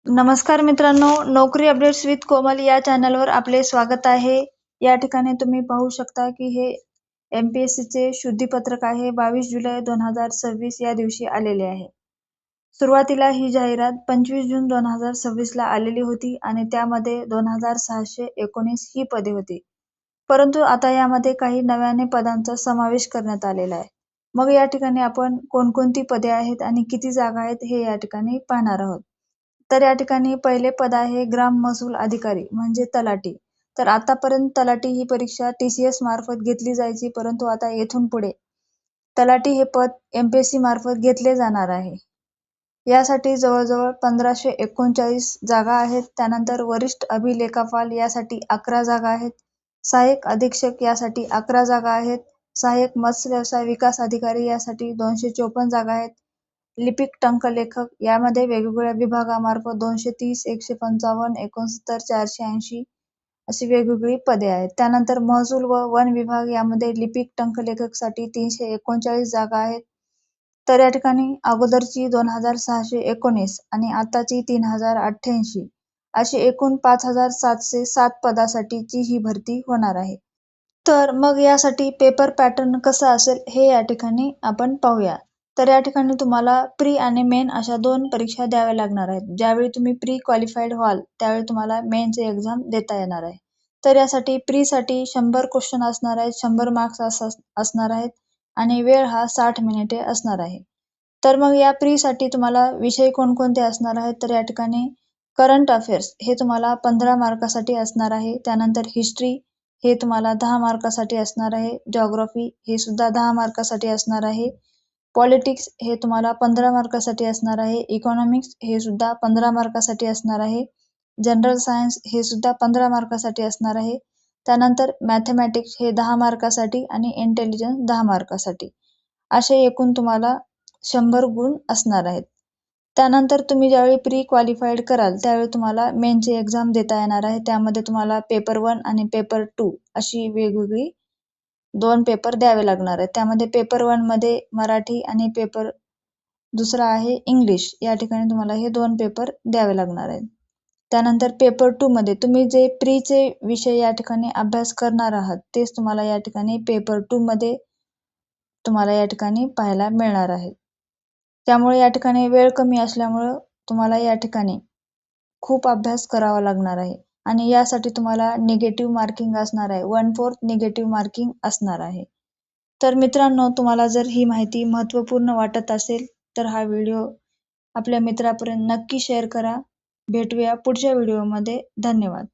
नमस्कार मित्रांनो, नोकरी अपडेट्स विथ कोमल या चॅनलवर आपले स्वागत आहे. या ठिकाणी तुम्ही पाहू शकता की हे एमपीएससीचे शुद्धीपत्रक आहे. 22 जुलै 2026 या दिवशी आलेले आहे. सुरुवातीला ही जाहिरात 25 जून 2026 ला आलेली होती आणि त्यामध्ये 2619 ही पदे होती. परंतु आता यामध्ये काही नव्याने पदांचा समावेश करण्यात आलेला आहे. मग या ठिकाणी आपण कोणकोणती पदे आहेत आणि किती जागा आहेत हे या ठिकाणी पाहणार आहोत. तर या ठिकाणी पहिले पद आहे ग्राम महसूल अधिकारी म्हणजे तलाठी. तर आतापर्यंत तलाठी ही परीक्षा TCS मार्फत घेतली जायची, परंतु आता येथून पुढे तलाठी हे पद MPSC मार्फत घेतले जाणार आहे. यासाठी जवळजवळ 1539 जागा आहेत. त्यानंतर वरिष्ठ अभिलेखापाल यासाठी 11 जागा आहेत. सहाय्यक अधीक्षक यासाठी 11 जागा आहेत. सहाय्यक मत्स्य व्यवसाय विकास अधिकारी यासाठी 254 जागा आहेत. लिपिक टंकलेखक यामध्ये वेगवेगळ्या विभागामार्फत 230, 155, 69, 480 अशी वेगवेगळी पदे आहेत. त्यानंतर महसूल व वन विभाग यामध्ये लिपिक टंकलेखकसाठी 339 जागा आहेत. तर या ठिकाणी अगोदरची 2619 आणि आताची 3088 अशी एकूण 5707 पदासाठीची ही भरती होणार आहे. तर मग यासाठी पेपर पॅटर्न कसा असेल हे या ठिकाणी आपण पाहूया. तर या ठिकाणी तुम्हाला प्री आणि मेन अशा 2 परीक्षा द्याव्या लागणार आहेत. ज्यावेळी तुम्ही प्री क्वालिफाईड व्हाल त्यावेळी तुम्हाला मेनचे एक्झाम देता येणार आहे. तर यासाठी प्रीसाठी 100 क्वेश्चन असणार आहेत, 100 मार्क्स असणार आहेत आणि वेळ हा 60 मिनिटे असणार आहे. तर मग या प्रीसाठी तुम्हाला विषय कोणकोणते असणार आहेत, तर या ठिकाणी करंट अफेअर्स हे तुम्हाला 15 मार्कासाठी असणार आहे. त्यानंतर हिस्ट्री हे तुम्हाला 10 मार्कासाठी असणार आहे. जिओग्राफी हे सुद्धा 10 मार्कासाठी असणार आहे. पॉलिटिक्स हे तुम्हाला 15 मार्कासाठी असणार आहे. इकॉनॉमिक्स हे सुद्धा 15 मार्कासाठी असणार आहे. जनरल सायन्स हे सुद्धा 15 मार्कासाठी असणार आहे. त्यानंतर मॅथमॅटिक्स हे 10 मार्कासाठी आणि इंटेलिजन्स 10 मार्कासाठी असे एकूण तुम्हाला 100 गुण असणार आहेत. त्यानंतर तुम्ही ज्यावेळी प्री क्वालिफाईड कराल त्यावेळी तुम्हाला मेनची एक्झाम देता येणार आहे. त्यामध्ये तुम्हाला पेपर 1 आणि पेपर 2 अशी वेगवेगळी 2 पेपर द्यावे लागणार आहेत. त्यामध्ये पेपर 1 मध्ये मराठी आणि पेपर दुसरा आहे इंग्लिश. या ठिकाणी तुम्हाला हे 2 पेपर द्यावे लागणार आहेत. त्यानंतर पेपर 2 मध्ये तुम्ही जे प्रीचे विषय या ठिकाणी अभ्यास करणार आहात तेच तुम्हाला या ठिकाणी पेपर 2 मध्ये तुम्हाला या ठिकाणी पाहायला मिळणार आहे. त्यामुळे या ठिकाणी वेळ कमी असल्यामुळं तुम्हाला या ठिकाणी खूप अभ्यास करावा लागणार आहे आणि यासाठी तुम्हाला निगेटिव्ह मार्किंग असणार आहे. 1/4 निगेटिव्ह मार्किंग असणार आहे. तर मित्रांनो, तुम्हाला जर ही माहिती महत्त्वपूर्ण वाटत असेल तर हा व्हिडिओ आपल्या मित्रापर्यंत नक्की शेअर करा. भेटूया पुढच्या व्हिडिओमध्ये. धन्यवाद.